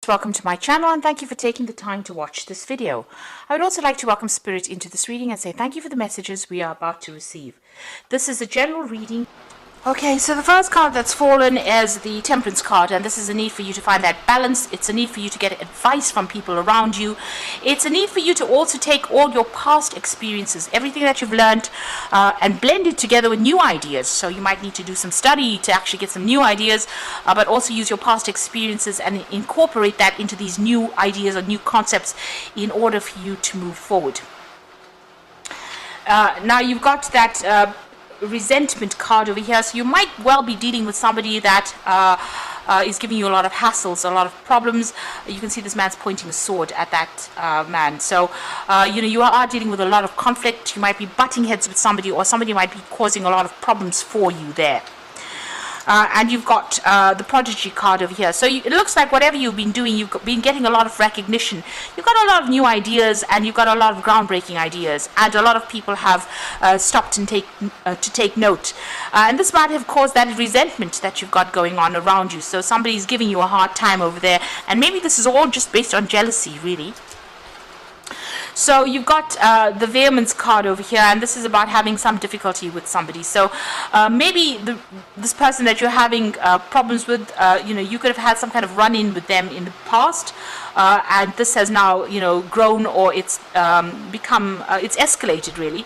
Welcome to my channel and thank you for taking the time to watch this video. I would also like to welcome Spirit into this reading and say thank you for the messages we are about to receive. This is a general reading. Okay, so the first card that's fallen is the Temperance card, and this is a need for you to find that balance. It's a need for you to get advice from people around you. It's a need for you to also take all your past experiences, everything that you've learned, and blend it together with new ideas. So you might need to do some study to actually get some new ideas, but also use your past experiences and incorporate that into these new ideas or new concepts in order for you to move forward. Now you've got that resentment card over here, so you might well be dealing with somebody that is giving you a lot of hassles, a lot of problems. You can see this man's pointing a sword at that man, so you are dealing with a lot of conflict. You might be butting heads with somebody, or somebody might be causing a lot of problems for you there. And you've got the Prodigy card over here. So it looks like whatever you've been doing, you've been getting a lot of recognition. You've got a lot of new ideas, and you've got a lot of groundbreaking ideas. And a lot of people have stopped and to take note. And this might have caused that resentment that you've got going on around you. So somebody's giving you a hard time over there. And maybe this is all just based on jealousy, really. So you've got the Vehemence card over here, and this is about having some difficulty with somebody. So maybe this person that you're having problems with, you could have had some kind of run-in with them in the past, and this has now, grown, or it's it's escalated really.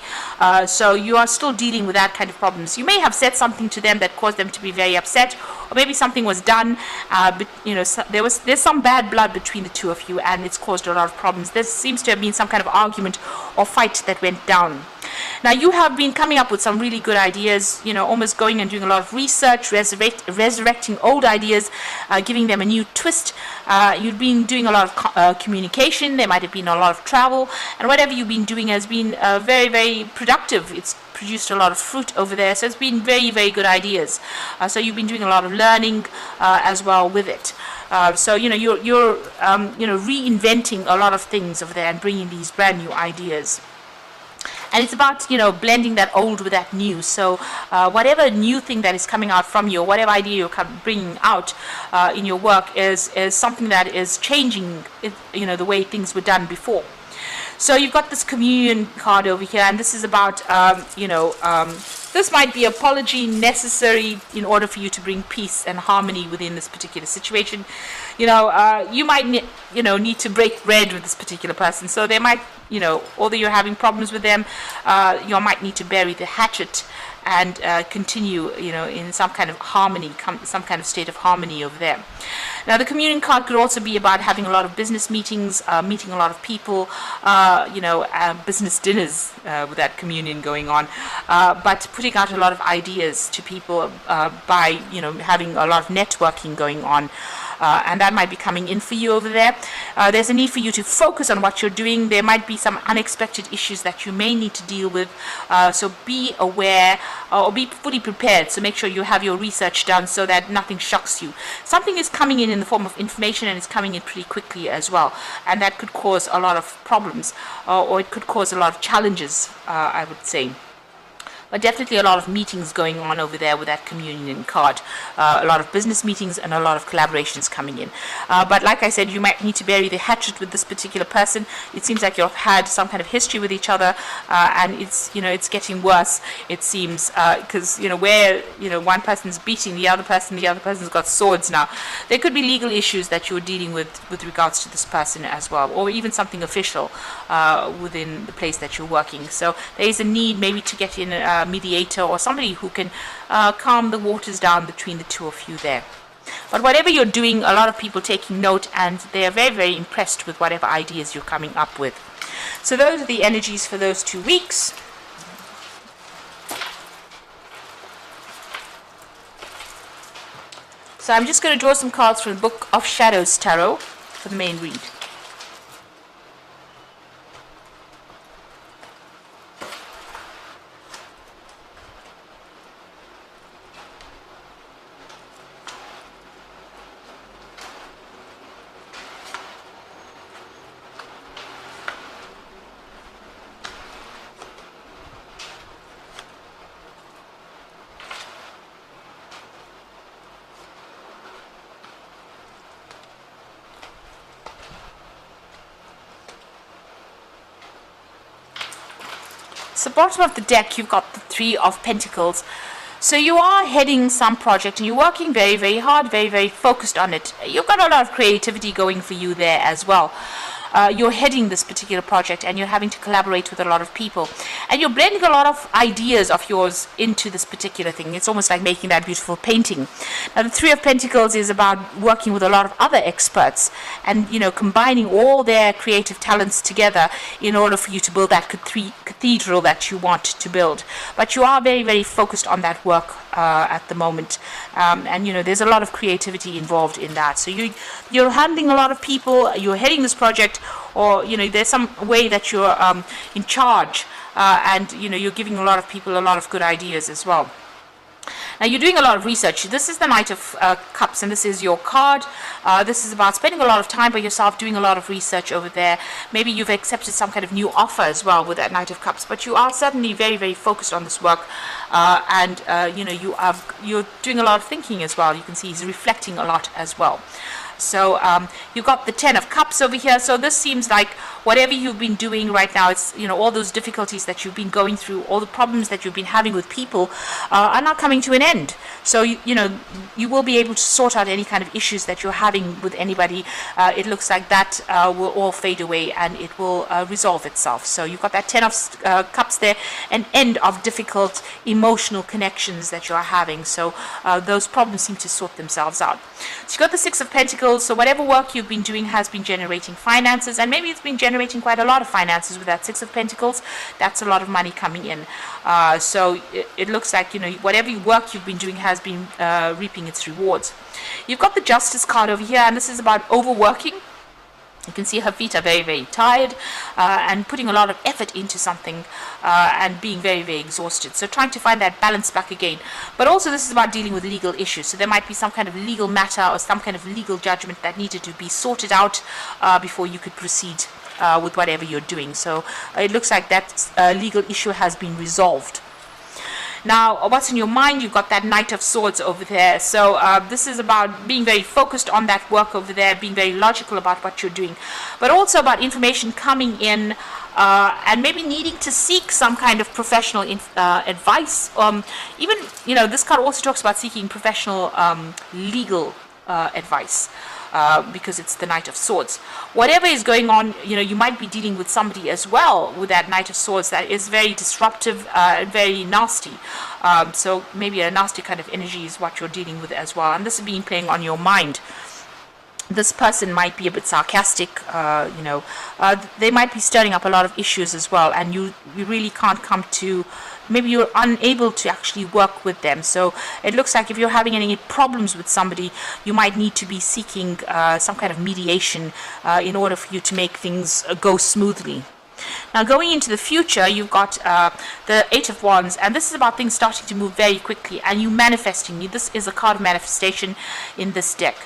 So you are still dealing with that kind of problems. You may have said something to them that caused them to be very upset, or maybe something was done, but there's some bad blood between the two of you, and it's caused a lot of problems. There seems to have been some kind of argument or fight that went down. Now you have been coming up with some really good ideas, almost going and doing a lot of research, resurrecting old ideas, giving them a new twist. You've been doing a lot of communication. There might have been a lot of travel, and whatever you've been doing has been very, very productive. It's produced a lot of fruit over there, so it's been very, very good ideas. So you've been doing a lot of learning as well with it. So you're reinventing a lot of things over there and bringing these brand new ideas. And it's about, blending that old with that new. So whatever new thing that is coming out from you, or whatever idea you're bringing out in your work is something that is changing, the way things were done before. So you've got this Communion card over here, and this is about, this might be apology necessary in order for you to bring peace and harmony within this particular situation. You might need to break bread with this particular person. So they might, although you're having problems with them, you might need to bury the hatchet and continue, in some kind of harmony, some kind of state of harmony over there. Now, the Communion card could also be about having a lot of business meetings, meeting a lot of people, business dinners with that communion going on, but putting out a lot of ideas to people by, having a lot of networking going on. And that might be coming in for you over there. There's a need for you to focus on what you're doing. There might be some unexpected issues that you may need to deal with. So be aware, or be fully prepared. So make sure you have your research done so that nothing shocks you. Something is coming in the form of information, and it's coming in pretty quickly as well. And that could cause a lot of problems, or it could cause a lot of challenges, I would say. But definitely a lot of meetings going on over there with that Communion card. A lot of business meetings and a lot of collaborations coming in. But like I said, you might need to bury the hatchet with this particular person. It seems like you've had some kind of history with each other, and it's getting worse, it seems, because where one person's beating the other person's got swords now. There could be legal issues that you're dealing with regards to this person as well, or even something official within the place that you're working. So there is a need maybe to get in mediator, or somebody who can calm the waters down between the two of you there. But whatever you're doing, a lot of people taking note, and they are very, very impressed with whatever ideas you're coming up with. So those are the energies for those 2 weeks. So I'm just going to draw some cards from the Book of Shadows Tarot for the main read. So bottom of the deck, you've got the Three of Pentacles. So you are heading some project and you're working very, very hard, very, very focused on it. You've got a lot of creativity going for you there as well. You're heading this particular project and you're having to collaborate with a lot of people. And you're blending a lot of ideas of yours into this particular thing. It's almost like making that beautiful painting. Now, the Three of Pentacles is about working with a lot of other experts and, combining all their creative talents together in order for you to build that cathedral that you want to build. But you are very, very focused on that work at the moment. And, there's a lot of creativity involved in that. So you're handling a lot of people, you're heading this project, or there's some way that you're in charge, and you're giving a lot of people a lot of good ideas as well. Now you're doing a lot of research. This is the Knight of Cups, and this is your card. This is about spending a lot of time by yourself, doing a lot of research over there. Maybe you've accepted some kind of new offer as well with that Knight of Cups, but you are certainly very, very focused on this work, and you're doing a lot of thinking as well. You can see he's reflecting a lot as well. So you've got the Ten of Cups over here. So this seems like whatever you've been doing right now, it's all those difficulties that you've been going through, all the problems that you've been having with people are now coming to an end. So you will be able to sort out any kind of issues that you're having with anybody. It looks like that will all fade away and it will resolve itself. So you've got that Ten of Cups there, an end of difficult emotional connections that you're having. So those problems seem to sort themselves out. So you've got the Six of Pentacles. So whatever work you've been doing has been generating finances, and maybe it's been generating quite a lot of finances with that Six of Pentacles. That's a lot of money coming in. So it looks like whatever work you've been doing has been reaping its rewards. You've got the Justice card over here, and this is about overworking. You can see her feet are very, very tired and putting a lot of effort into something and being very, very exhausted. So trying to find that balance back again. But also this is about dealing with legal issues. So there might be some kind of legal matter or some kind of legal judgment that needed to be sorted out before you could proceed with whatever you're doing. So it looks like that legal issue has been resolved. Now, what's in your mind? You've got that Knight of Swords over there. So this is about being very focused on that work over there, being very logical about what you're doing, but also about information coming in and maybe needing to seek some kind of professional advice. Even, this card also talks about seeking professional legal advice. Because it's the Knight of Swords. Whatever is going on, you might be dealing with somebody as well with that Knight of Swords that is very disruptive and very nasty. So maybe a nasty kind of energy is what you're dealing with as well. And this is being playing on your mind. This person might be a bit sarcastic, they might be stirring up a lot of issues as well, and you really can't come to, maybe you're unable to actually work with them. So it looks like if you're having any problems with somebody, you might need to be seeking some kind of mediation in order for you to make things go smoothly. Now going into the future, you've got the Eight of Wands, and this is about things starting to move very quickly and you manifesting. This is a card of manifestation in this deck.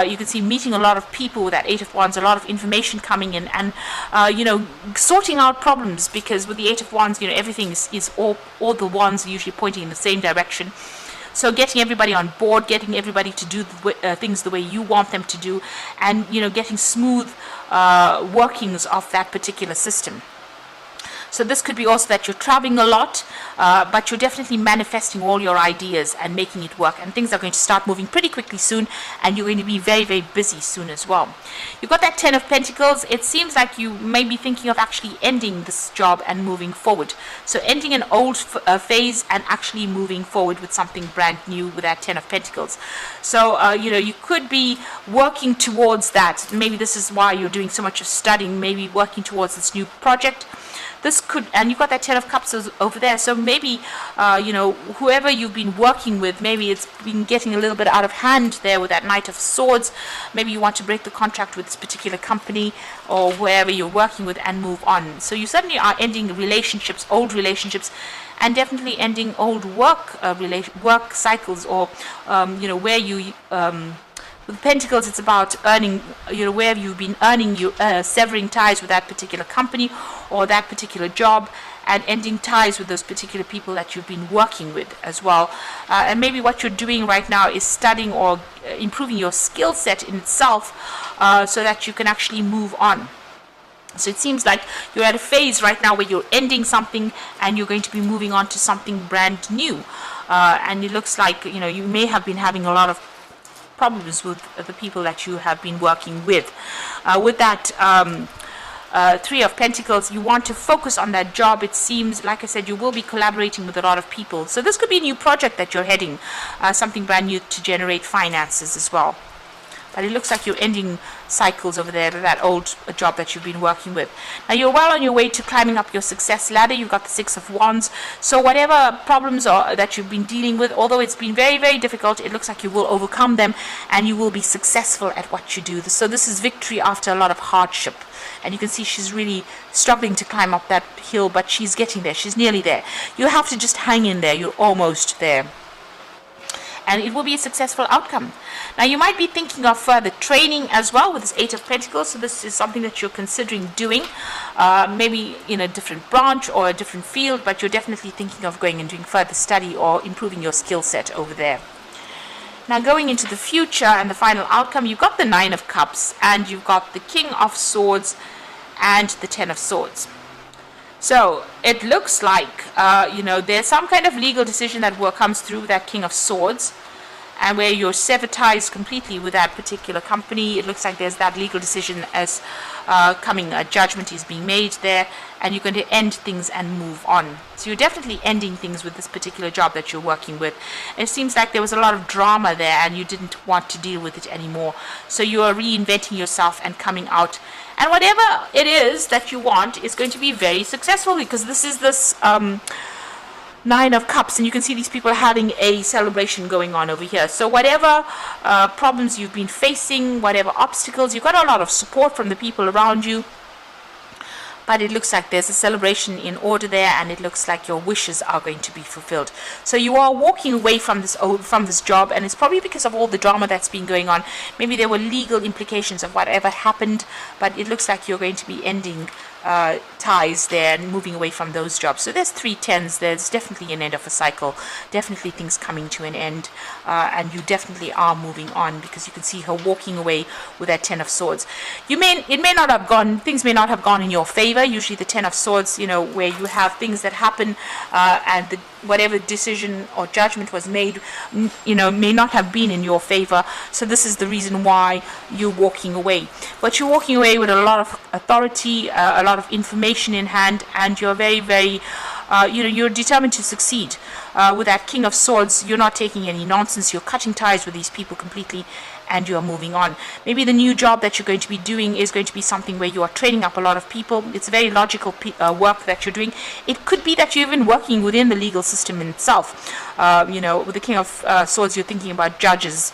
You can see meeting a lot of people with that Eight of Wands, a lot of information coming in, and sorting out problems, because with the Eight of Wands, everything is all the wands are usually pointing in the same direction. So getting everybody on board, getting everybody to do things the way you want them to do, and getting smooth workings of that particular system. So this could be also that you're traveling a lot, but you're definitely manifesting all your ideas and making it work. And things are going to start moving pretty quickly soon, and you're going to be very, very busy soon as well. You've got that Ten of Pentacles. It seems like you may be thinking of actually ending this job and moving forward. So ending an old phase and actually moving forward with something brand new with that Ten of Pentacles. So, you could be working towards that. Maybe this is why you're doing so much of studying, maybe working towards this new project. This could, and you've got that Ten of Cups over there, so maybe, whoever you've been working with, maybe it's been getting a little bit out of hand there with that Knight of Swords. Maybe you want to break the contract with this particular company or wherever you're working with and move on. So you certainly are ending relationships, old relationships, and definitely ending old work cycles, or, where you... with Pentacles, it's about earning, where you've been earning, severing ties with that particular company or that particular job, and ending ties with those particular people that you've been working with as well. And maybe what you're doing right now is studying or improving your skill set in itself, so that you can actually move on. So it seems like you're at a phase right now where you're ending something and you're going to be moving on to something brand new. And it looks like, you may have been having a lot of problems with the people that you have been working with. With that Three of Pentacles, you want to focus on that job. It seems, like I said, you will be collaborating with a lot of people. So this could be a new project that you're heading, something brand new to generate finances as well. But it looks like you're ending cycles over there, that old job that you've been working with. Now you're well on your way to climbing up your success ladder. You've got the Six of Wands. So whatever problems that you've been dealing with, although it's been very, very difficult, it looks like you will overcome them and you will be successful at what you do. So this is victory after a lot of hardship. And you can see she's really struggling to climb up that hill, but she's getting there. She's nearly there. You have to just hang in there. You're almost there. And it will be a successful outcome. Now you might be thinking of further training as well with this Eight of Pentacles. So this is something that you're considering doing, maybe in a different branch or a different field, but you're definitely thinking of going and doing further study or improving your skill set over there. Now going into the future and the final outcome, you've got the Nine of Cups and you've got the King of Swords and the Ten of Swords. So it looks like, there's some kind of legal decision that comes through that King of Swords, and where you're severed ties completely with that particular company. It looks like there's that legal decision as coming, a judgment is being made there, and you're going to end things and move on. So you're definitely ending things with this particular job that you're working with. It seems like there was a lot of drama there and you didn't want to deal with it anymore. So you are reinventing yourself and coming out. And whatever it is that you want is going to be very successful, because this is this Nine of Cups, and you can see these people having a celebration going on over here. So whatever problems you've been facing, whatever obstacles, you've got a lot of support from the people around you. But it looks like there's a celebration in order there, and it looks like your wishes are going to be fulfilled. So you are walking away from this job, and it's probably because of all the drama that's been going on. Maybe there were legal implications of whatever happened, but it looks like you're going to be ending ties there and moving away from those jobs. So there's 3 tens. There's definitely an end of a cycle, definitely things coming to an end, and you definitely are moving on, because you can see her walking away with that Ten of Swords. Things may not have gone in your favor. Usually the Ten of Swords, where you have things that happen and whatever decision or judgment was made, may not have been in your favor. So this is the reason why you're walking away. But you're walking away with a lot of authority, a lot of information in hand, and you're very, very, you're determined to succeed. With that King of Swords, you're not taking any nonsense. You're cutting ties with these people completely, and you are moving on. Maybe the new job that you're going to be doing is going to be something where you are training up a lot of people. It's very logical work that you're doing. It could be that you're even working within the legal system in itself. With the King of Swords, you're thinking about judges.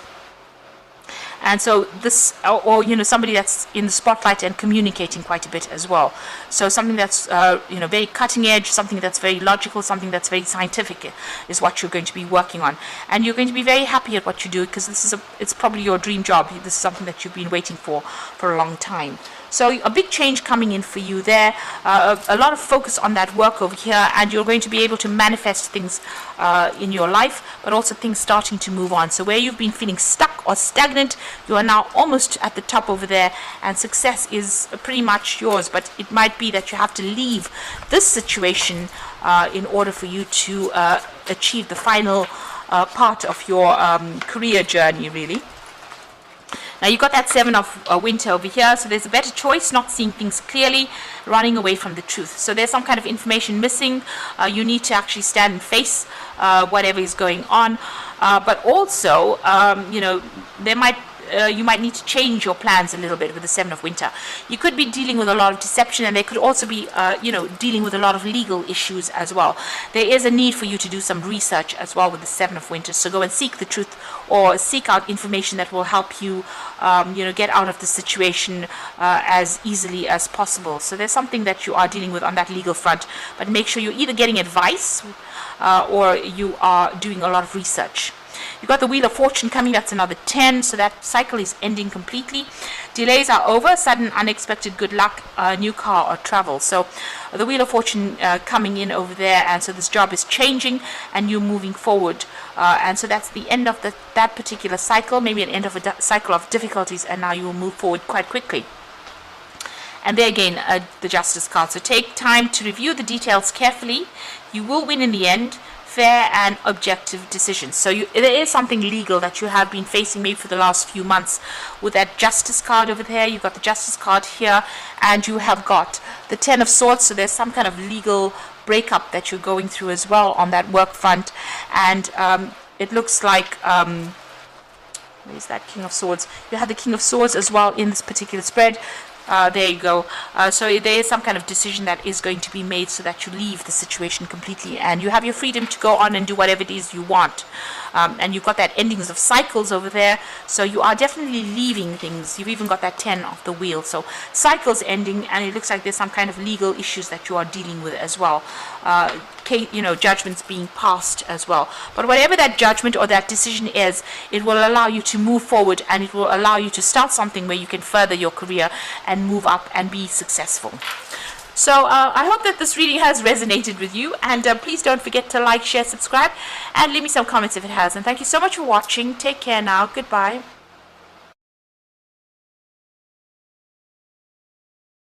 And so this, or somebody that's in the spotlight and communicating quite a bit as well. So something that's very cutting edge, something that's very logical, something that's very scientific is what you're going to be working on. And you're going to be very happy at what you do, because it's probably your dream job. This is something that you've been waiting for a long time. So a big change coming in for you there, a lot of focus on that work over here, and you're going to be able to manifest things in your life, but also things starting to move on. So where you've been feeling stuck or stagnant, you are now almost at the top over there, and success is pretty much yours. But it might be that you have to leave this situation in order for you to achieve the final part of your career journey, really. Now you've got that Seven of Winter over here, so there's a better choice, not seeing things clearly, running away from the truth. So there's some kind of information missing. You need to actually stand and face whatever is going on. But also, you might need to change your plans a little bit with the Seven of Winter. You could be dealing with a lot of deception, and they could also be, dealing with a lot of legal issues as well. There is a need for you to do some research as well with the Seven of Winter. So go and seek the truth, or seek out information that will help you, get out of the situation as easily as possible. So there's something that you are dealing with on that legal front, but make sure you're either getting advice or you are doing a lot of research. You've got the Wheel of Fortune coming, that's another 10, so that cycle is ending completely. Delays are over, sudden unexpected good luck, new car or travel. So the Wheel of Fortune coming in over there, and so this job is changing and you're moving forward. And so that's the end of that particular cycle, maybe an end of a cycle of difficulties, and now you will move forward quite quickly. And there again, the Justice card. So take time to review the details carefully. You will win in the end. Fair and objective decisions. So there is something legal that you have been facing maybe for the last few months with that Justice card over there. You've got the Justice card here, and you have got the Ten of Swords. So there's some kind of legal breakup that you're going through as well on that work front. And it looks like where's that King of Swords? You have the King of Swords as well in this particular spread. There you go. So there is some kind of decision that is going to be made so that you leave the situation completely and you have your freedom to go on and do whatever it is you want. And you've got that endings of cycles over there. So you are definitely leaving things. You've even got that 10 of the wheel. So cycles ending, and it looks like there's some kind of legal issues that you are dealing with as well. Judgments being passed as well. But whatever that judgment or that decision is, it will allow you to move forward, and it will allow you to start something where you can further your career and move up and be successful. So I hope that this reading has resonated with you, and please don't forget to like, share, subscribe, and leave me some comments if it has. And thank you so much for watching. Take care now. Goodbye.